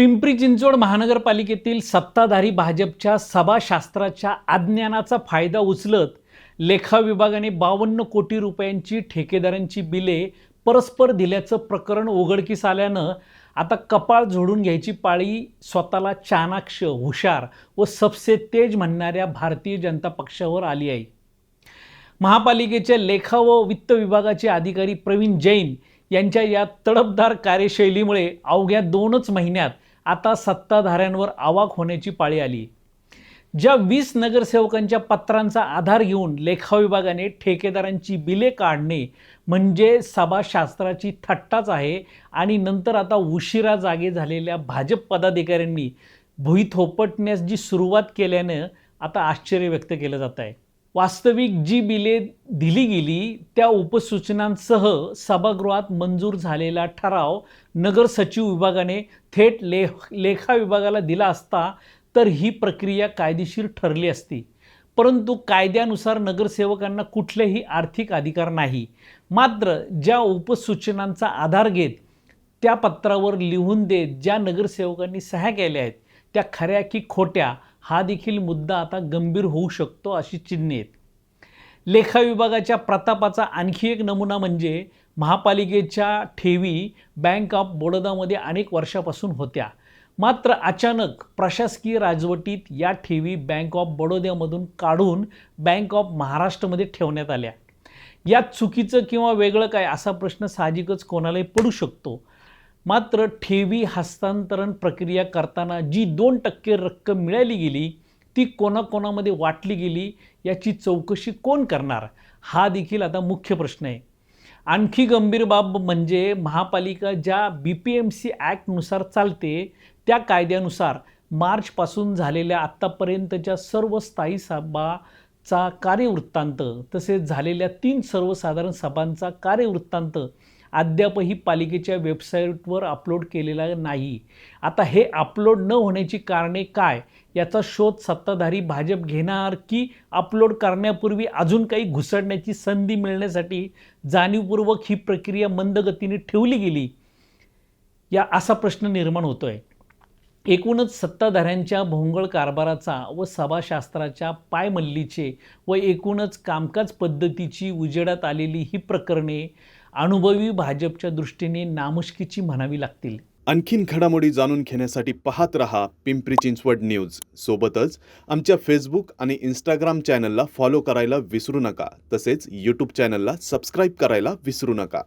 पिंपरी चिंचवड महानगरपालिकेतील सत्ताधारी भाजपच्या सभाशास्त्राच्या अज्ञानाचा फायदा उचलत लेखा विभागाने 52 कोटी रुपयांची ठेकेदारांची बिले परस्पर दिल्याचं प्रकरण उघडकीस आल्यानं आता कपाळ झोडून घ्यायची पाळी स्वतःला चाणाक्ष, हुशार व सबसे तेज म्हणणाऱ्या भारतीय जनता पक्षावर आली आहे. महापालिकेच्या लेखा व वित्त विभागाचे अधिकारी प्रवीण जैन यांच्या या तडफदार कार्यशैलीमुळे अवघ्या 2च महिन्यात आता सत्ताधाऱ्यांवर अवाक होण्याची पाळी आली. ज्या 20 नगरसेवकांच्या पत्रांचा आधार घेऊन लेखा विभागाने ठेकेदारांची बिले काढणे म्हणजे सभाशास्त्राची थट्टाच आहे आणि नंतर आता उशिरा जागे झालेल्या भाजप पदाधिकाऱ्यांनी भुई थोपटण्यास जी सुरुवात केल्यानं आता आश्चर्य व्यक्त केलं जात आहे. वास्तविक जी बिले दिली गेली त्या उपसूचनांसह सभागृहात मंजूर झालेला ठराव नगर सचिव विभागाने थेट लेखा विभागाला दिला असता तर ही प्रक्रिया कायदेशीर ठरली असती. परंतु कायद्यानुसार नगरसेवकांना कुठलेही आर्थिक अधिकार नाही. मात्र ज्या उपसूचनांचा आधार घेत त्या पत्रावर लिहून देत ज्या नगरसेवकांनी सह्या केल्या आहेत त्या खऱ्या की खोट्या हा देखील मुद्दा आता गंभीर होऊ शकतो अशी चिन्हे आहेत. लेखा विभागाच्या प्रतापाचा आणखी एक नमुना म्हणजे महापालिकेच्या ठेवी बँक ऑफ बडोदामध्ये अनेक वर्षापासून होत्या. मात्र अचानक प्रशासकीय राजवटीत या ठेवी बँक ऑफ बडोद्यामधून काढून बँक ऑफ महाराष्ट्रमध्ये ठेवण्यात आल्या. यात चुकीचं किंवा वेगळं काय असा प्रश्न साहजिकच कोणालाही पडू शकतो. मात्र ठेवी हस्तांतरण प्रक्रिया करताना जी 2% रक्कम मिळाली गेली ती कोणाकोणामध्ये वाटली गेली याची चौकशी कोण करणार हा देखील आता मुख्य प्रश्न आहे. आणखी गंभीर बाब म्हणजे महापालिका ज्या BPMC ॲक्टनुसार चालते त्या कायद्यानुसार मार्चपासून झालेल्या आत्तापर्यंतच्या सर्व स्थायी सभाचा कार्यवृत्तांत तसेच झालेल्या 3 सर्वसाधारण सभांचा कार्यवृत्तांत अद्यापही पालिकेच्या वेबसाईटवर अपलोड केलेला नाही. आता हे अपलोड न होण्याची कारणे काय याचा शोध सत्ताधारी भाजप घेणार की अपलोड करण्यापूर्वी अजून काही घुसडण्याची संधी मिळण्यासाठी जाणीवपूर्वक ही प्रक्रिया मंदगतीने ठेवली गेली या असा प्रश्न निर्माण होतोय. एकूणच सत्ताधाऱ्यांच्या भोंगळ कारभाराचा व सभाशास्त्राच्या पायमल्लीचे व एकूणच कामकाज पद्धतीची उजेडात आलेली ही प्रकरणे अनुभवी भाजपच्या दृष्टीने नामुष्कीची म्हणावी लागतील. आणखीन घडामोडी जाणून घेण्यासाठी पाहत रहा पिंपरी चिंचवड न्यूज. सोबतच आमच्या फेसबुक आणि इंस्टाग्राम चॅनलला फॉलो करायला विसरू नका. तसेच यूट्यूब चॅनलला सबस्क्राईब करायला विसरू नका.